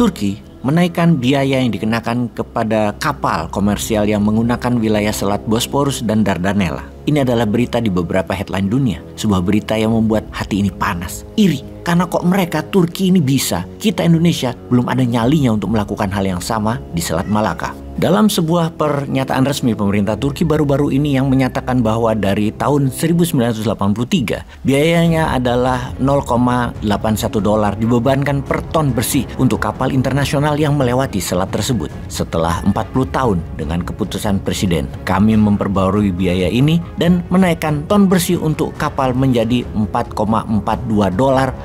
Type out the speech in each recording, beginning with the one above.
Turki menaikkan biaya yang dikenakan kepada kapal komersial yang menggunakan wilayah Selat Bosporus dan Dardanella. Ini adalah berita di beberapa headline dunia. Sebuah berita yang membuat hati ini panas, iri. Karena kok mereka Turki ini bisa, kita Indonesia belum ada nyalinya untuk melakukan hal yang sama di Selat Malaka. Dalam sebuah pernyataan resmi pemerintah Turki baru-baru ini yang menyatakan bahwa dari tahun 1983 biayanya adalah $0,81 dibebankan per ton bersih untuk kapal internasional yang melewati selat tersebut. Setelah 40 tahun dengan keputusan Presiden, kami memperbarui biaya ini dan menaikkan ton bersih untuk kapal menjadi $4,42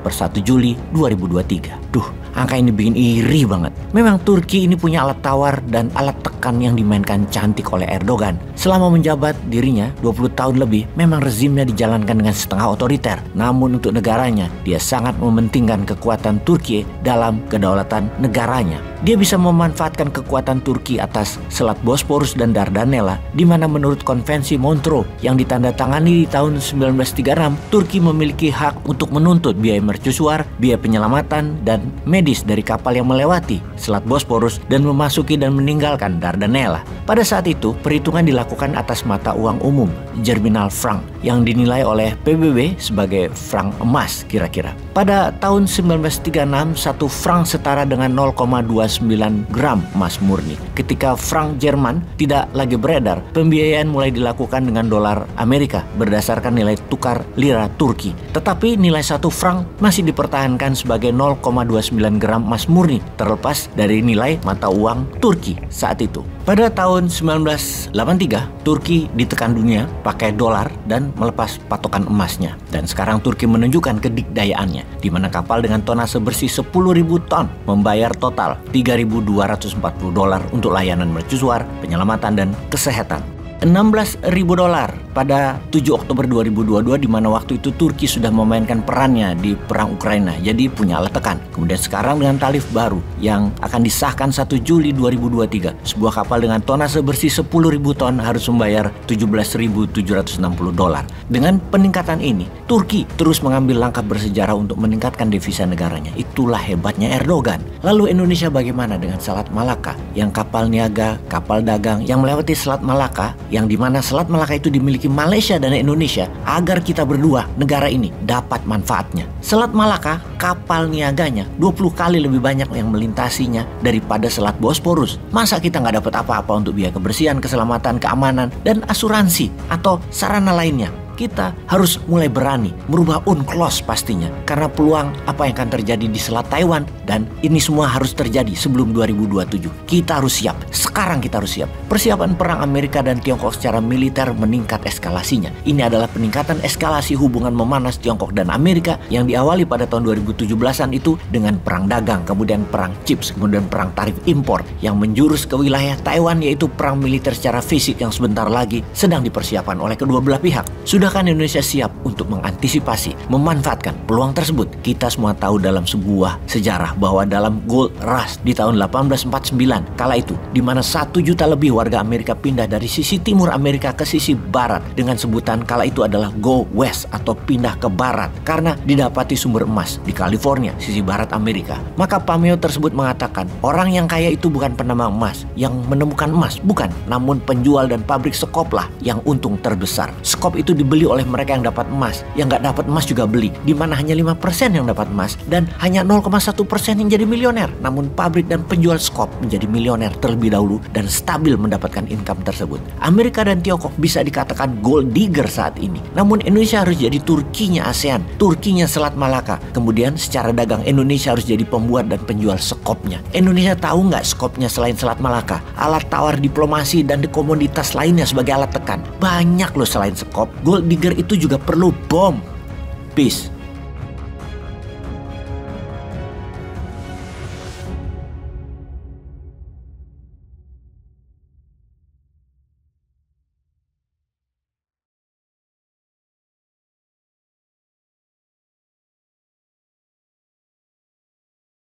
per 1 Juli 2023. Duh, angka ini bikin iri banget. Memang Turki ini punya alat tawar dan alat tekan yang dimainkan cantik oleh Erdogan. Selama menjabat dirinya 20 tahun lebih, memang rezimnya dijalankan dengan setengah otoriter. Namun untuk negaranya, dia sangat mementingkan kekuatan Turki dalam kedaulatan negaranya. Dia bisa memanfaatkan kekuatan Turki atas Selat Bosporus dan Dardanella, di mana menurut Konvensi Montreux yang ditandatangani di tahun 1936, Turki memiliki hak untuk menuntut biaya mercusuar, biaya penyelamatan, dan medis dari kapal yang melewati Selat Bosporus dan memasuki dan meninggalkan Dardanella. Pada saat itu, perhitungan dilakukan atas mata uang umum, Germinal franc, yang dinilai oleh PBB sebagai franc emas kira-kira. Pada tahun 1936, 1 franc setara dengan 0,29 gram emas murni. Ketika franc Jerman tidak lagi beredar, pembiayaan mulai dilakukan dengan dolar Amerika berdasarkan nilai tukar lira Turki. Tetapi nilai 1 franc masih dipertahankan sebagai 0,29 gram emas murni, terlepas dari nilai mata uang Turki saat itu. Pada tahun 1983, Turki ditekan dunia pakai dolar dan melepas patokan emasnya. Dan sekarang Turki menunjukkan kedikdayaannya, di mana kapal dengan tonase bersih 10.000 ton membayar total $3.240 untuk layanan mercusuar, penyelamatan, dan kesehatan. $16.000 pada 7 Oktober 2022, di mana waktu itu Turki sudah memainkan perannya di perang Ukraina, jadi punya alat tekan. Kemudian sekarang dengan tarif baru yang akan disahkan 1 Juli 2023, sebuah kapal dengan tonase bersih 10.000 ton harus membayar $17.760. Dengan peningkatan ini, Turki terus mengambil langkah bersejarah untuk meningkatkan devisa negaranya. Itulah hebatnya Erdogan. Lalu Indonesia bagaimana dengan Selat Malaka, yang kapal niaga, kapal dagang yang melewati Selat Malaka, yang dimana Selat Malaka itu dimiliki Malaysia dan Indonesia, agar kita berdua negara ini dapat manfaatnya. Selat Malaka, kapal niaganya 20 kali lebih banyak yang melintasinya daripada Selat Bosporus. Masa kita nggak dapat apa-apa untuk biaya kebersihan, keselamatan, keamanan, dan asuransi atau sarana lainnya? Kita harus mulai berani merubah UNCLOS pastinya, karena peluang apa yang akan terjadi di Selat Taiwan, dan ini semua harus terjadi sebelum 2027. Kita harus siap, sekarang kita harus siap. Persiapan perang Amerika dan Tiongkok secara militer meningkat eskalasinya. Ini adalah peningkatan eskalasi hubungan memanas Tiongkok dan Amerika yang diawali pada tahun 2017-an itu dengan perang dagang, kemudian perang CHIPS, kemudian perang tarif impor yang menjurus ke wilayah Taiwan, yaitu perang militer secara fisik yang sebentar lagi sedang dipersiapkan oleh kedua belah pihak. Sudahkah Indonesia siap untuk mengantisipasi, memanfaatkan peluang tersebut? Kita semua tahu dalam sebuah sejarah bahwa dalam Gold Rush di tahun 1849 kala itu, di mana 1 juta lebih warga Amerika pindah dari sisi timur Amerika ke sisi barat dengan sebutan kala itu adalah Go West atau pindah ke barat, karena didapati sumber emas di California, sisi barat Amerika. Maka pameo tersebut mengatakan orang yang kaya itu bukan penambang emas yang menemukan emas, bukan, namun penjual dan pabrik sekop lah yang untung terbesar. Sekop itu dibeli oleh mereka yang dapat emas, yang nggak dapat emas juga beli, di mana hanya 5% yang dapat emas dan hanya 0,1% yang jadi milioner. Namun pabrik dan penjual skop menjadi milioner terlebih dahulu dan stabil mendapatkan income tersebut. Amerika dan Tiongkok bisa dikatakan gold digger saat ini. Namun Indonesia harus jadi Turkinya ASEAN, Turkinya Selat Malaka. Kemudian secara dagang Indonesia harus jadi pembuat dan penjual skopnya. Indonesia tahu nggak skopnya selain Selat Malaka? Alat tawar diplomasi dan komoditas lainnya sebagai alat tekan. Banyak loh selain skop. Gold digger itu juga perlu bom. Peace.